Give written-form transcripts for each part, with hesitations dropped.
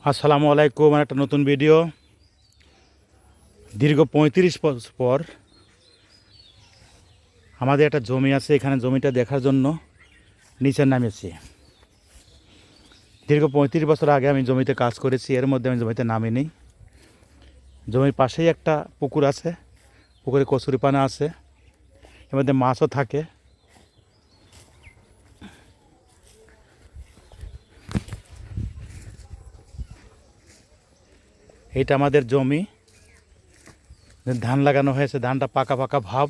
আসসালামু আলাইকুম। একটা নতুন ভিডিও। দীর্ঘ ৩৫ বছর পর আমাদের একটা জমি আছে, এখানে জমিটা দেখার জন্য নিচে নামেছি। দীর্ঘ ৩৫ বছর আগে আমি জমিতে কাজ করেছি, এর মধ্যে আমি জমিতে নামিনি। জমির পাশেই একটা পুকুর আছে, পুকুরে কচুরিপানা আছে, এর মধ্যে মাছও থাকে। এইটা আমাদের জমি, ধান লাগানো হয়েছে, ধানটা পাকা পাকা ভাব।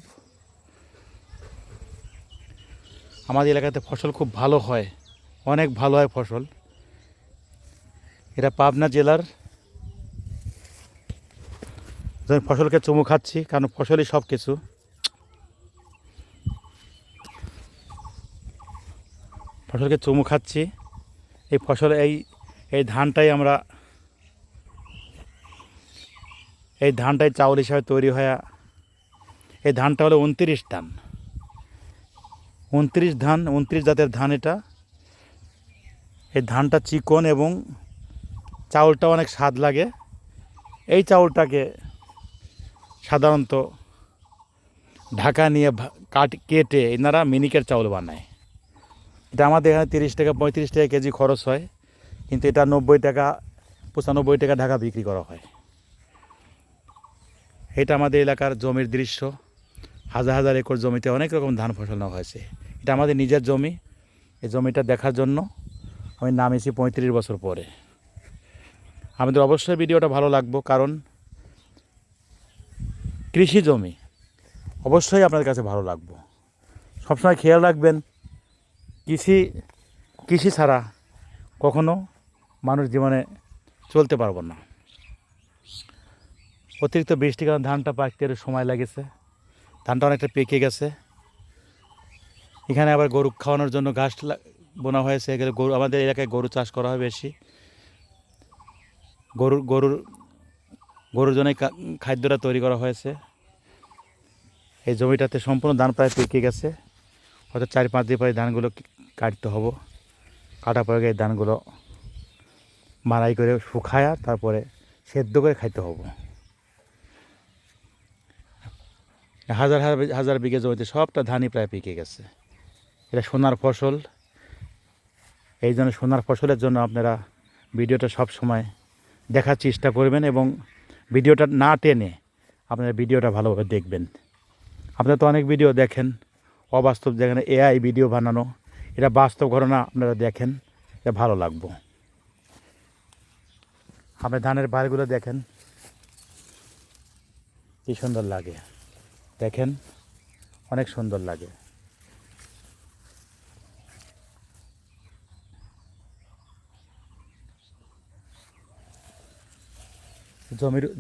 আমাদের এলাকাতে ফসল খুব ভালো হয়, অনেক ভালো হয় ফসল। এটা পাবনা জেলার। ফসলকে চুমু খাচ্ছি, কারণ ফসলই সব কিছু। ফসলকে চুমু খাচ্ছি। এই ফসল এই ধানটাই চাউল হিসাবে তৈরি হয়। এই ধানটা হলো 29 ধান, 29 জাতের ধান এটা। এই ধানটা চিকন এবং চাউলটা অনেক স্বাদ লাগে। এই চাউলটাকে সাধারণত ঢাকা নিয়ে কেটে এনারা মিনিকেট চাউল বানায়। এটা আমাদের এখানে 30 টাকা 35 টাকা কেজি খরচ হয়, কিন্তু এটা 90 টাকা 95 টাকা ঢাকা বিক্রি করা হয়। এটা আমাদের এলাকার জমির দৃশ্য। হাজার হাজার একর জমিতে অনেক রকম ধান ফসল নেওয়া হয়েছে। এটা আমাদের নিজের জমি। এই জমিটা দেখার জন্য আমি নামেছি 35 বছর পরে। আমাদের অবশ্যই ভিডিওটা ভালো লাগবে, কারণ কৃষি জমি অবশ্যই আপনাদের কাছে ভালো লাগবে। সবসময় খেয়াল রাখবেন, কৃষি ছাড়া কখনো মানুষ জীবনে চলতে পারবো না। অতিরিক্ত বৃষ্টির কারণে ধানটা পাকতে একটু সময় লেগেছে, ধানটা অনেকটা পেকে গেছে। এখানে আবার গরু খাওয়ানোর জন্য ঘাস বোনা হয়েছে। এগুলো গরু, আমাদের এলাকায় গরু চাষ করা হয় বেশি। গরুর জন্যই খাদ্যটা তৈরি করা হয়েছে। এই জমিটাতে সম্পূর্ণ ধান প্রায় পেকে গেছে, হয়তো 4-5 দিন পরে ধানগুলো কাটতে হবে। কাটার পরে এই ধানগুলো মাড়াই করে শুকায়া তারপরে সেদ্ধ করে খাইতে হবে। হাজার হাজার বিঘে জমিতে সবটা ধানই প্রায় পেকে গেছে। এটা সোনার ফসল। এই জন্য সোনার ফসলের জন্য আপনারা ভিডিওটা সব সময় দেখার চেষ্টা করবেন, এবং ভিডিওটা না টেনে আপনারা ভিডিওটা ভালোভাবে দেখবেন। আপনারা তো অনেক ভিডিও দেখেন অবাস্তব, যেখানে এআই ভিডিও বানানো। এটা বাস্তব ঘটনা, আপনারা দেখেন, এটা ভালো লাগবে। আপনি ধানের বাড়িগুলো দেখেন কি সুন্দর লাগে, দেখেন অনেক সুন্দর লাগে।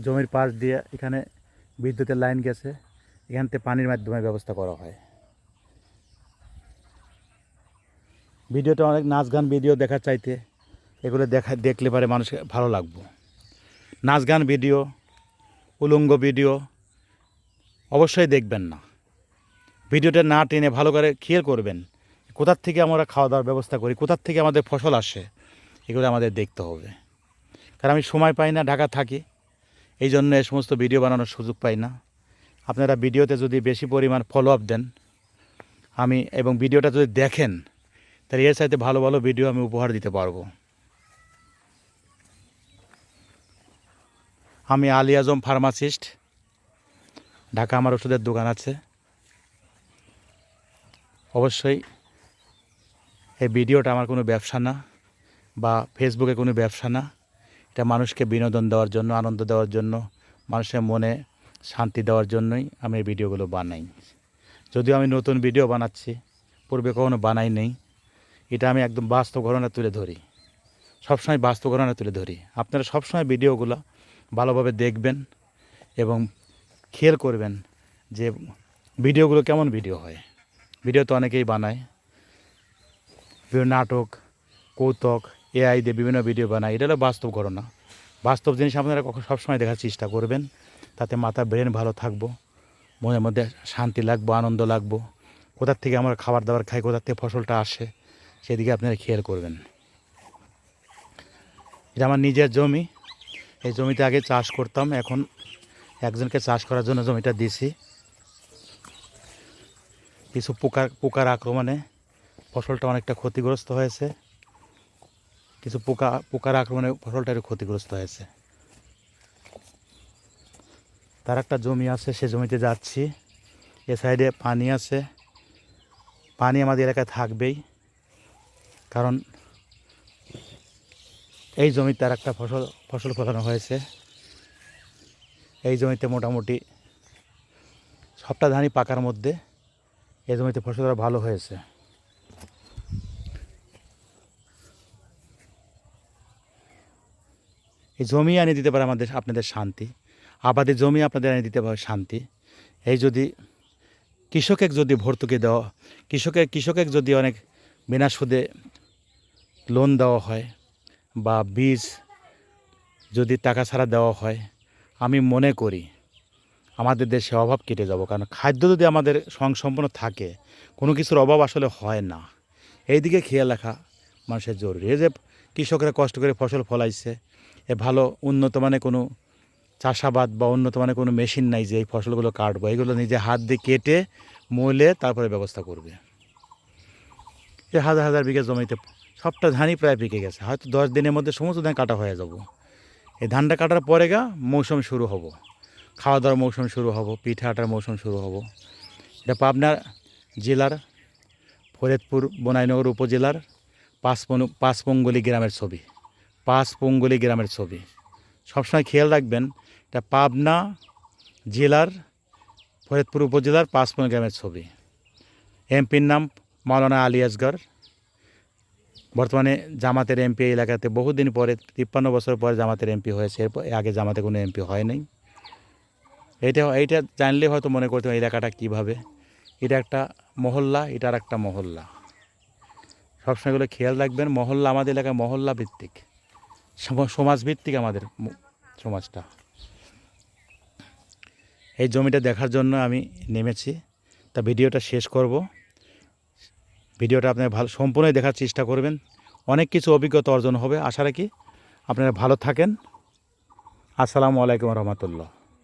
জমির পাশ দিয়ে এখানে বিদ্যুতের লাইন গেছে, এখান থেকে পানির মাধ্যমে ব্যবস্থা করা হয়। ভিডিওটা অনেক নাচ গান ভিডিও দেখার চাইতে এগুলো দেখলে পারে মানুষকে ভালো লাগবে। নাচ গান ভিডিও, উলঙ্গ ভিডিও অবশ্যই দেখবেন না। ভিডিওটা না টেনে ভালো করে খেয়াল করবেন, কোথার থেকে আমরা খাওয়া দাওয়ার ব্যবস্থা করি, কোথার থেকে আমাদের ফসল আসে, এগুলো আমাদের দেখতে হবে। কারণ আমি সময় পাই না, ঢাকা থাকি, এই জন্য এই সমস্ত ভিডিও বানানোর সুযোগ পাই না। আপনারা ভিডিওতে যদি বেশি পরিমাণ ফলো আপ দেন এবং ভিডিওটা যদি দেখেন, তাহলে এর সাথে ভালো ভালো ভিডিও আমি উপহার দিতে পারবো। আমি আলী আজম ফার্মাসিস্ট, ঢাকা আমার ওষুধের দোকান আছে। অবশ্যই এই ভিডিওটা আমার কোনো ব্যবসা না, বা ফেসবুকে কোনো ব্যবসা না। এটা মানুষকে বিনোদন দেওয়ার জন্য, আনন্দ দেওয়ার জন্য, মানুষের মনে শান্তি দেওয়ার জন্যই আমি এই ভিডিওগুলো বানাই। যদিও আমি নতুন ভিডিও বানাচ্ছি, পূর্বে কখনো বানাই নেই। এটা আমি একদম বাস্তব ঘটনা তুলে ধরি, সবসময় বাস্তব ঘটনা তুলে ধরি। আপনারা সবসময় ভিডিওগুলো ভালোভাবে দেখবেন এবং খেয়াল করবেন যে ভিডিওগুলো কেমন ভিডিও হয়। ভিডিও তো অনেকেই বানায়, বিভিন্ন নাটক, কৌতুক, এআই দিয়ে বিভিন্ন ভিডিও বানায়। এটা হলো বাস্তব ঘটনা। বাস্তব জিনিস আপনারা সবসময় দেখার চেষ্টা করবেন, তাতে মাথা ব্রেন ভালো থাকবো, মনের মধ্যে শান্তি লাগবো, আনন্দ লাগবো। কোথার থেকে আমরা খাবার দাবার খাই, কোথার থেকে ফসলটা আসে, সেদিকে আপনারা খেয়াল করবেন। এটা আমার নিজের জমি। এই জমিতে আগে চাষ করতাম, এখন একজনকে চাষ করার জন্য জমিটা দিছি। কিছু পোকার আক্রমণে ফসলটা অনেকটা ক্ষতিগ্রস্ত হয়েছে। কিছু পোকার আক্রমণে ফসলটা একটু ক্ষতিগ্রস্ত হয়েছে। তার একটা জমি আছে, সে জমিতে যাচ্ছি। এ সাইডে পানি আছে, পানি আমাদের এলাকায় থাকবেই, কারণ এই জমিতে আর একটা ফসল ফলানো হয়েছে। এই জমিতে মোটামুটি সবটা ধানই পাকার মধ্যে। এই জমিতে ফসলটা ভালো হয়েছে। এই জমি এনে দিতে পারে আপনাদের শান্তি, আবাদি জমি আপনাদের এনে দিতে পারে শান্তি। এই যদি কৃষকের যদি ভর্তুকি দেওয়া, কৃষকের যদি অনেক বিনা সুদে লোন দেওয়া হয় বা বীজ যদি টাকা ছাড়া দেওয়া হয়, আমি মনে করি আমাদের দেশে অভাব কেটে যাব। কারণ খাদ্য যদি আমাদের সম্পূর্ণ থাকে, কোনো কিছুর অভাব আসলে হয় না। এই দিকে খেয়াল রাখা মানুষের জরুরি। এই যে কৃষকরা কষ্ট করে ফসল ফলাইছে, এ ভালো উন্নত মানের কোনো চাষাবাদ বা উন্নত মানের কোনো মেশিন নাই যে এই ফসলগুলো কাটবো। এগুলো নিজে হাত দিয়ে কেটে মলে তারপরে ব্যবস্থা করবে। এই হাজার হাজার বিঘা জমিতে সবটা ধানই প্রায় পেকে গেছে। হয়তো 10 দিনের মধ্যে সমস্ত ধান কাটা হয়ে যাব। এই ধানটা কাটার পরে মৌসুম শুরু হব, খাওয়া দাওয়ার মৌসুম শুরু হব, পিঠা আটার মৌসুম শুরু হব। এটা পাবনা জেলার ফরিদপুর বনাইনগর উপজেলার পাঁচপঙ্গলি গ্রামের ছবি। পাঁচপঙ্গলি গ্রামের ছবি সবসময় খেয়াল রাখবেন। এটা পাবনা জেলার ফরিদপুর উপজেলার পাঁচপঙ্গলি গ্রামের ছবি। এমপির নাম মাওলানা আলী আসগর। বর্তমানে জামাতের এমপি এলাকাতে বহুদিন পরে 53 বছর পরে জামাতের এমপি হয়েছে। এরপর আগে জামাতে কোনো এমপি হয় নাই। এইটা জানলে হয়তো মনে করতে এই এলাকাটা কীভাবে। এটা একটা মহল্লা, এটা আর একটা মহল্লা। সবসময় এগুলো খেয়াল রাখবেন। মহল্লা আমাদের এলাকায় মহল্লা ভিত্তিক, সমাজ ভিত্তিক আমাদের সমাজটা। এই জমিটা দেখার জন্য আমি নেমেছি। তা ভিডিওটা শেষ করব। ভিডিওটা আপনারা সম্পূর্ণই দেখার চেষ্টা করবেন। অনেক কিছু অভিজ্ঞতা অর্জন হবে। আশা রাখি আপনারা ভালো থাকেন। আসসালামু আলাইকুম রহমতুল্লাহ।